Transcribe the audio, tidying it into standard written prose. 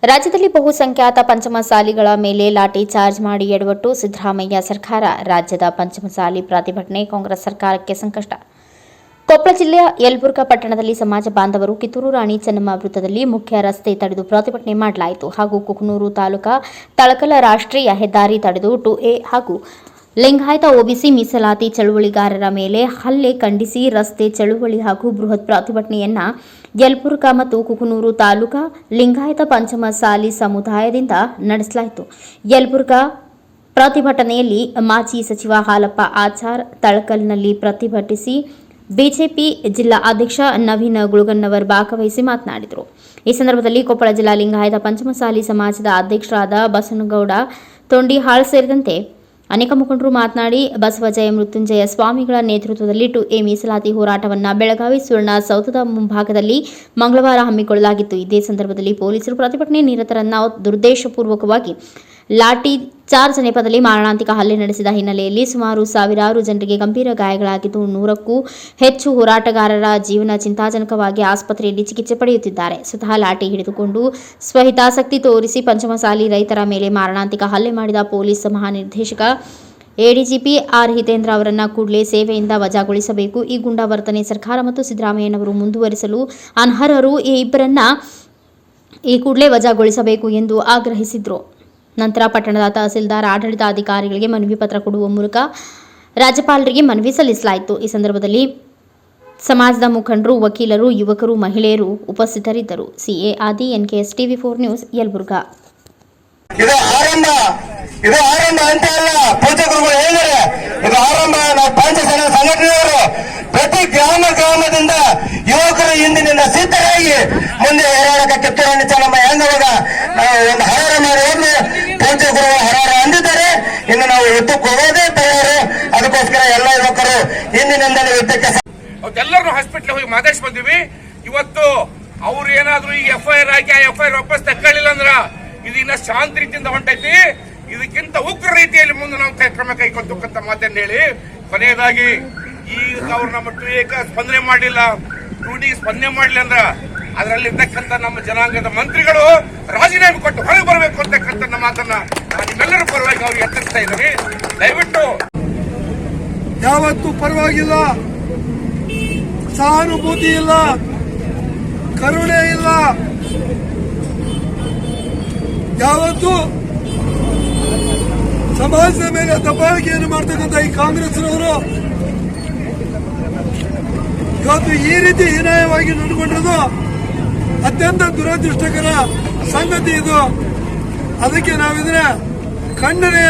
ರಾಜ್ಯದಲ್ಲಿ ಬಹುಸಂಖ್ಯಾತ ಪಂಚಮಸಾಲಿಗಳ ಮೇಲೆ ಲಾಠಿ ಚಾರ್ಜ್ ಮಾಡಿ ಎಡವಟ್ಟು ಸಿದ್ದರಾಮಯ್ಯ ಸರ್ಕಾರ. ರಾಜ್ಯದ ಪಂಚಮಸಾಲಿ ಪ್ರತಿಭಟನೆ ಕಾಂಗ್ರೆಸ್ ಸರ್ಕಾರಕ್ಕೆ ಸಂಕಷ್ಟ. ಕೊಪ್ಪಳ ಜಿಲ್ಲೆಯ ಯಲಬುರ್ಗಾ ಪಟ್ಟಣದಲ್ಲಿ ಸಮಾಜ ಬಾಂಧವರು ಕಿತ್ತೂರು ರಾಣಿ ಚೆನ್ನಮ್ಮ ವೃತ್ತದಲ್ಲಿ ಮುಖ್ಯ ರಸ್ತೆ ತಡೆದು ಪ್ರತಿಭಟನೆ ಮಾಡಲಾಯಿತು. ಹಾಗೂ ಕುಕನೂರು ತಾಲೂಕಾ ತಳಕಲ ರಾಷ್ಟ್ರೀಯ ಹೆದ್ದಾರಿ ತಡೆದು 2A ಹಾಗೂ ಲಿಂಗಾಯತ ಒಬಿಸಿ ಮೀಸಲಾತಿ ಚಳುವಳಿಗಾರರ ಮೇಲೆ ಹಲ್ಲೆ ಖಂಡಿಸಿ ರಸ್ತೆ ಚಳುವಳಿ ಹಾಗೂ ಬೃಹತ್ ಪ್ರತಿಭಟನೆಯನ್ನ ಯಲಬುರ್ಗಾ ಮತ್ತು ಕುಕನೂರು ತಾಲೂಕಾ ಲಿಂಗಾಯತ ಪಂಚಮಸಾಲಿ ಸಮುದಾಯದಿಂದ ನಡೆಸಲಾಯಿತು. ಯಲಬುರ್ಗಾ ಪ್ರತಿಭಟನೆಯಲ್ಲಿ ಮಾಜಿ ಸಚಿವ ಹಾಲಪ್ಪ ಆಚಾರ್ ತಳಕಲ್ನಲ್ಲಿ ಪ್ರತಿಭಟಿಸಿ ಬಿಜೆಪಿ ಜಿಲ್ಲಾ ಅಧ್ಯಕ್ಷ ನವೀನ್ ಗುಳಗನ್ನವರ್ ಭಾಗವಹಿಸಿ ಮಾತನಾಡಿದರು. ಈ ಸಂದರ್ಭದಲ್ಲಿ ಕೊಪ್ಪಳ ಜಿಲ್ಲಾ ಲಿಂಗಾಯತ ಪಂಚಮಸಾಲಿ ಸಮಾಜದ ಅಧ್ಯಕ್ಷರಾದ ಬಸನಗೌಡ ತೊಂಡಿಹಾಳ್ ಸೇರಿದಂತೆ ಅನೇಕ ಮುಖಂಡರು ಮಾತನಾಡಿ, ಬಸವಜಯ ಮೃತ್ಯುಂಜಯ ಸ್ವಾಮಿಗಳ ನೇತೃತ್ವದಲ್ಲಿ 2A ಮೀಸಲಾತಿ ಹೋರಾಟವನ್ನು ಬೆಳಗಾವಿ ಸುವರ್ಣಸೌಧದ ಮುಂಭಾಗದಲ್ಲಿ ಮಂಗಳವಾರ ಹಮ್ಮಿಕೊಳ್ಳಲಾಗಿತ್ತು. ಇದೇ ಸಂದರ್ಭದಲ್ಲಿ ಪೊಲೀಸರು ಪ್ರತಿಭಟನೆ ನಿರತರನ್ನ ದುರುದ್ದೇಶಪೂರ್ವಕವಾಗಿ ಲಾಠಿ ಚಾರ್ಜ್ ನೆಪದಲ್ಲಿ ಮಾರಣಾಂತಿಕ ಹಲ್ಲೆ ನಡೆಸಿದ ಹಿನ್ನೆಲೆಯಲ್ಲಿ ಸುಮಾರು ಸಾವಿರಾರು ಜನರಿಗೆ ಗಂಭೀರ ಗಾಯಗಳಾಗಿದ್ದು, 100ಕ್ಕೂ ಹೆಚ್ಚು ಹೋರಾಟಗಾರರ ಜೀವನ ಚಿಂತಾಜನಕವಾಗಿ ಆಸ್ಪತ್ರೆಯಲ್ಲಿ ಚಿಕಿತ್ಸೆ ಪಡೆಯುತ್ತಿದ್ದಾರೆ. ಸ್ವತಃ ಲಾಠಿ ಹಿಡಿದುಕೊಂಡು ಸ್ವಹಿತಾಸಕ್ತಿ ತೋರಿಸಿ ಪಂಚಮಸಾಲಿ ರೈತರ ಮೇಲೆ ಮಾರಣಾಂತಿಕ ಹಲ್ಲೆ ಮಾಡಿದ ಪೊಲೀಸ್ ಮಹಾನಿರ್ದೇಶಕ ಎಡಿಜಿಪಿ ಆರ್ ಹಿತೇಂದ್ರ ಅವರನ್ನ ಕೂಡಲೇ ಸೇವೆಯಿಂದ ವಜಾಗೊಳಿಸಬೇಕು. ಈ ಗುಂಡಾ ವರ್ತನೆ ಸರ್ಕಾರ ಮತ್ತು ಸಿದ್ದರಾಮಯ್ಯನವರು ಮುಂದುವರಿಸಲು ಅನರ್ಹರು. ಈ ಇಬ್ಬರನ್ನ ಕೂಡಲೇ ವಜಾಗೊಳಿಸಬೇಕು ಎಂದು ಆಗ್ರಹಿಸಿದರು. ನಂತರ ಪಟ್ಟಣದ ತಹಸೀಲ್ದಾರ್ ಆಡಳಿತಾಧಿಕಾರಿಗಳಿಗೆ ಮನವಿ ಪತ್ರ ಕೊಡುವ ಮೂಲಕ ರಾಜ್ಯಪಾಲರಿಗೆ ಮನವಿ ಸಲ್ಲಿಸಲಾಯಿತು. ಈ ಸಂದರ್ಭದಲ್ಲಿ ಸಮಾಜದ ಮುಖಂಡರು, ವಕೀಲರು, ಯುವಕರು, ಮಹಿಳೆಯರು ಉಪಸ್ಥಿತರಿದ್ದರು. ಸಿಎ ಆದಿ, NKS TV4 ನ್ಯೂಸ್, ಯಲಬುರ್ಗಾ. ಇದು ಆರಂಭ ಅಂತ ಅಲ್ಲ, ಪೂಜಕರುಗಳು ಹೇಳಿದರೆ ಇದು ಆರಂಭ. ನಾವು ಪಂಚಸೇನಾ ಸಂಘಟನೆಯವರು ಪ್ರತಿ ಗ್ರಾಮದಿಂದ ಯುವಕರು ಇಂದಿನಿಂದ ಸಿದ್ಧರಾಗಿ ಮುಂದೆ ಹೋರಾಡಕ್ಕೆ ಕಿತ್ತೂರು ರಾಣಿ ಚೆನ್ನಮ್ಮ ಹೆಂಗವಾಗ ಒಂದು ಹರಾರ ಮಾಡಿ ಹೋದ್ರು ಪೂಜಕರು ಹರಾರ ಅಂದಿದ್ದಾರೆ. ಇನ್ನು ನಾವು ಯುದ್ಧಕ್ಕೆ ಹೋಗೋದೇ ತಯಾರು. ಅದಕ್ಕೋಸ್ಕರ ಎಲ್ಲ ಯುವಕರು ಇಂದಿನಿಂದಲೇ ಯುದ್ಧಕ್ಕೆ ಎಲ್ಲರೂ ಹಾಸ್ಪಿಟ್ಲ್ ಹೋಗಿ ಮಾತಾಡ್ಸಿ ಬಂದಿವಿ. ಇವತ್ತು ಅವ್ರು ಏನಾದ್ರು ಈಗ FIR ಹಾಕಿ ಆ FIR ವಾಪಸ್ ತಕ್ಕೊಳ್ಳಿಲ್ಲ ಅಂದ್ರ ಇದು ಇನ್ನ ಶಾಂತ ರೀತಿಯಿಂದ ಹೊಂಟೈತಿ. ಇದಕ್ಕಿಂತ ಉಗ್ರ ರೀತಿಯಲ್ಲಿ ಮುಂದೆ ನಾವು ಕ್ರಮ ಕೈಗೊಳ್ತಕ್ಕಂತ ಮಾತನ್ನು ಹೇಳಿ, ಕೊನೆಯದಾಗಿ ಈಗ ಅವ್ರು ನಮ್ಮ 2A ಸ್ಪಂದನೆ ಮಾಡಲಿಲ್ಲ, 2D ಸ್ಪಂದನೆ ಮಾಡಲಿಲ್ಲ ಅಂದ್ರ ಅದರಲ್ಲಿರ್ತಕ್ಕಂಥ ನಮ್ಮ ಜನಾಂಗದ ಮಂತ್ರಿಗಳು ರಾಜೀನಾಮೆ ಕೊಟ್ಟು ಹೊರಗೆ ಬರಬೇಕು ಅಂತಕ್ಕಂಥ ಮಾತನ್ನ ನಿಮ್ಮೆಲ್ಲರ ಪರವಾಗಿ ಅವ್ರಿಗೆ ಎಚ್ಚರಿಸ್ತಾ ಇದ್ದೀನಿ. ದಯವಿಟ್ಟು ಯಾವತ್ತೂ ಪರವಾಗಿಲ್ಲ, ಸಹಾನುಭೂತಿ ಇಲ್ಲ, ಕರುಣೆ ಇಲ್ಲ. ಯಾವತ್ತೂ ಸಮಾಜದ ಮೇಲೆ ದಬ್ಬಾಳಿಕೆಯನ್ನು ಮಾಡ್ತಕ್ಕಂಥ ಈ ಕಾಂಗ್ರೆಸ್ನವರು ಇವತ್ತು ಈ ರೀತಿ ಹೀನಾಯವಾಗಿ ನಡ್ಕೊಂಡಿರೋದು ಅತ್ಯಂತ ದುರದೃಷ್ಟಕರ ಸಂಗತಿ ಇದು. ಅದಕ್ಕೆ ನಾವಿದ್ರೆ ಖಂಡನೆ